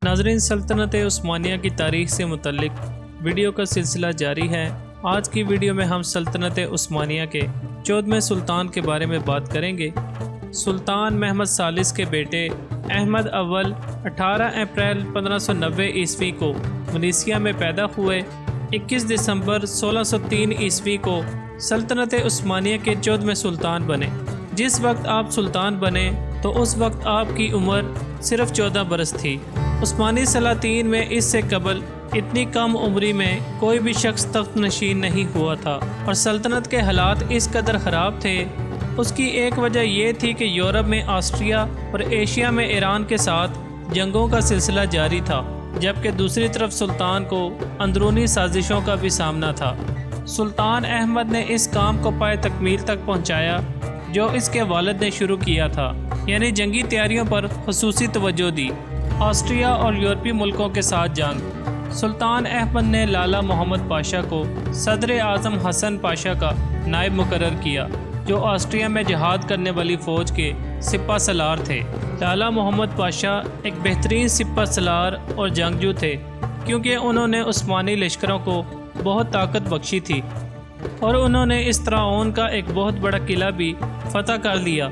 ناظرین، سلطنت عثمانیہ کی تاریخ سے متعلق ویڈیو کا سلسلہ جاری ہے۔ آج کی ویڈیو میں ہم سلطنت عثمانیہ کے 14ویں سلطان کے بارے میں بات کریں گے۔ سلطان محمد ثالث کے بیٹے احمد اول 18 اپریل 1590 عیسوی کو منیسیا میں پیدا ہوئے۔ 21 دسمبر 1603 عیسوی کو سلطنت عثمانیہ کے 14ویں سلطان بنے۔ جس وقت آپ سلطان بنے تو اس وقت آپ کی عمر صرف 14 برس تھی۔ عثمانی سلاطین میں اس سے قبل اتنی کم عمری میں کوئی بھی شخص تخت نشین نہیں ہوا تھا، اور سلطنت کے حالات اس قدر خراب تھے۔ اس کی ایک وجہ یہ تھی کہ یورپ میں آسٹریا اور ایشیا میں ایران کے ساتھ جنگوں کا سلسلہ جاری تھا، جبکہ دوسری طرف سلطان کو اندرونی سازشوں کا بھی سامنا تھا۔ سلطان احمد نے اس کام کو پائے تکمیل تک پہنچایا جو اس کے والد نے شروع کیا تھا، یعنی جنگی تیاریوں پر خصوصی توجہ دی۔ آسٹریا اور یورپی ملکوں کے ساتھ جنگ۔ سلطان احمد نے لالا محمد پاشا کو صدر اعظم حسن پاشا کا نائب مقرر کیا، جو آسٹریا میں جہاد کرنے والی فوج کے سپہ سالار تھے۔ لالا محمد پاشا ایک بہترین سپہ سالار اور جنگجو تھے، کیونکہ انہوں نے عثمانی لشکروں کو بہت طاقت بخشی تھی، اور انہوں نے اسطراؤن کا ایک بہت بڑا قلعہ بھی فتح کر لیا۔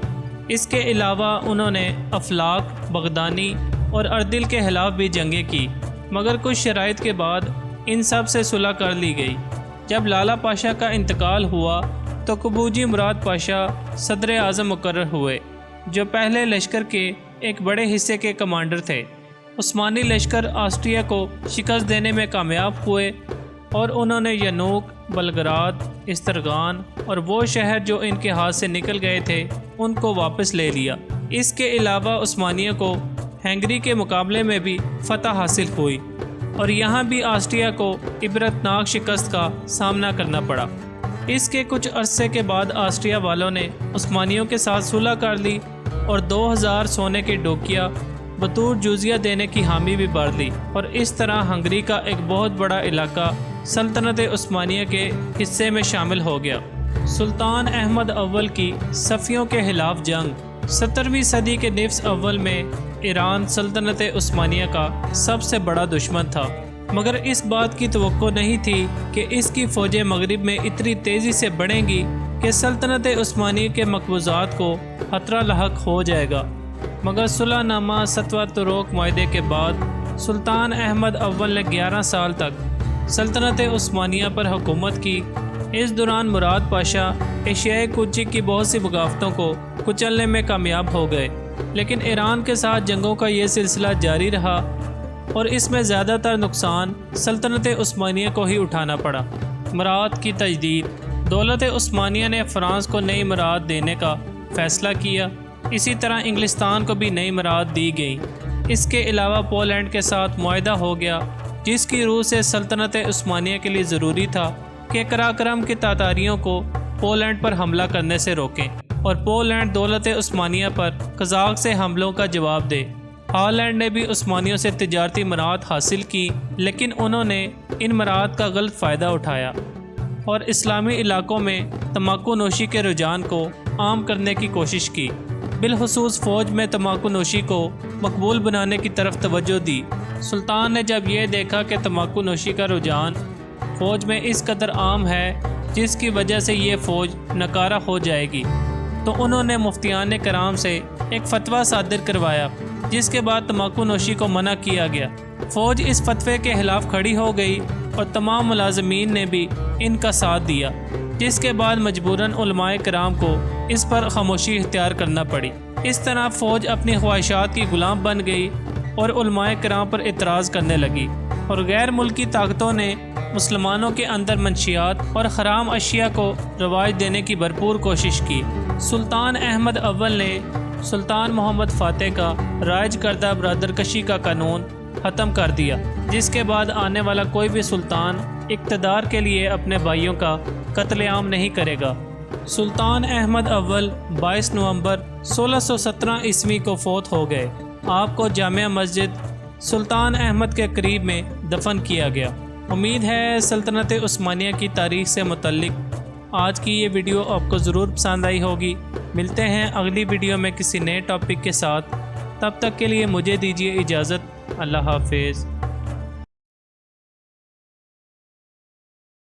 اس کے علاوہ انہوں نے افلاک، بغدانی اور اردل کے خلاف بھی جنگیں کی، مگر کچھ شرائط کے بعد ان سب سے صلح کر لی گئی۔ جب لالا پاشا کا انتقال ہوا تو قبوجی مراد پاشا صدر اعظم مقرر ہوئے، جو پہلے لشکر کے ایک بڑے حصے کے کمانڈر تھے۔ عثمانی لشکر آسٹریا کو شکست دینے میں کامیاب ہوئے، اور انہوں نے ینوک، بلگراد، استرگان اور وہ شہر جو ان کے ہاتھ سے نکل گئے تھے ان کو واپس لے لیا۔ اس کے علاوہ عثمانیہ کو ہنگری کے مقابلے میں بھی فتح حاصل ہوئی، اور یہاں بھی آسٹریا کو عبرتناک شکست کا سامنا کرنا پڑا۔ اس کے کچھ عرصے کے بعد آسٹریا والوں نے عثمانیوں کے ساتھ صلح کر لی اور 2000 سونے کے ڈوکیا بطور جزیہ دینے کی حامی بھی بھر لی، اور اس طرح ہنگری کا ایک بہت بڑا علاقہ سلطنت عثمانیہ کے حصے میں شامل ہو گیا۔ سلطان احمد اول کی صفیوں کے خلاف جنگ۔ 17ویں صدی کے نصف اول میں ایران سلطنت عثمانیہ کا سب سے بڑا دشمن تھا، مگر اس بات کی توقع نہیں تھی کہ اس کی فوجیں مغرب میں اتنی تیزی سے بڑھیں گی کہ سلطنت عثمانیہ کے مقبوضات کو خطرہ لاحق ہو جائے گا۔ مگر صلح نامہ ستوہ طروق معاہدے کے بعد سلطان احمد اول نے 11 سال تک سلطنت عثمانیہ پر حکومت کی۔ اس دوران مراد پاشا ایشیائے کوچک کی بہت سی بغاوتوں کو کچلنے میں کامیاب ہو گئے، لیکن ایران کے ساتھ جنگوں کا یہ سلسلہ جاری رہا، اور اس میں زیادہ تر نقصان سلطنت عثمانیہ کو ہی اٹھانا پڑا۔ مراد کی تجدید۔ دولت عثمانیہ نے فرانس کو نئی مراد دینے کا فیصلہ کیا، اسی طرح انگلستان کو بھی نئی مراد دی گئی۔ اس کے علاوہ پولینڈ کے ساتھ معاہدہ ہو گیا، جس کی روح سے سلطنت عثمانیہ کے لیے ضروری تھا کہ قراقرم کے تاتاریوں کو پولینڈ پر حملہ کرنے سے روکیں، اور پولینڈ دولت عثمانیہ پر قزاق سے حملوں کا جواب دے۔ ہالینڈ نے بھی عثمانیوں سے تجارتی مراد حاصل کی، لیکن انہوں نے ان مراد کا غلط فائدہ اٹھایا اور اسلامی علاقوں میں تمباکو نوشی کے رجحان کو عام کرنے کی کوشش کی۔ بالخصوص فوج میں تمباکو نوشی کو مقبول بنانے کی طرف توجہ دی۔ سلطان نے جب یہ دیکھا کہ تمباکو نوشی کا رجحان فوج میں اس قدر عام ہے جس کی وجہ سے یہ فوج ناکارہ ہو جائے گی، تو انہوں نے مفتیان کرام سے ایک فتویٰ صادر کروایا، جس کے بعد تمباکو نوشی کو منع کیا گیا۔ فوج اس فتوے کے خلاف کھڑی ہو گئی، اور تمام ملازمین نے بھی ان کا ساتھ دیا، جس کے بعد مجبوراً علماء کرام کو اس پر خاموشی اختیار کرنا پڑی۔ اس طرح فوج اپنی خواہشات کی غلام بن گئی اور علماء کرام پر اعتراض کرنے لگی، اور غیر ملکی طاقتوں نے مسلمانوں کے اندر منشیات اور حرام اشیاء کو رواج دینے کی بھرپور کوشش کی۔ سلطان احمد اول نے سلطان محمد فاتح کا رائج کردہ برادرکشی کا قانون ختم کر دیا، جس کے بعد آنے والا کوئی بھی سلطان اقتدار کے لیے اپنے بھائیوں کا قتل عام نہیں کرے گا۔ سلطان احمد اول 22 نومبر 1617 عیسوی کو فوت ہو گئے۔ آپ کو جامع مسجد سلطان احمد کے قریب میں دفن کیا گیا۔ امید ہے سلطنت عثمانیہ کی تاریخ سے متعلق آج کی یہ ویڈیو آپ کو ضرور پسند آئی ہوگی۔ ملتے ہیں اگلی ویڈیو میں کسی نئے ٹاپک کے ساتھ، تب تک کے لیے مجھے دیجیے اجازت۔ اللہ حافظ۔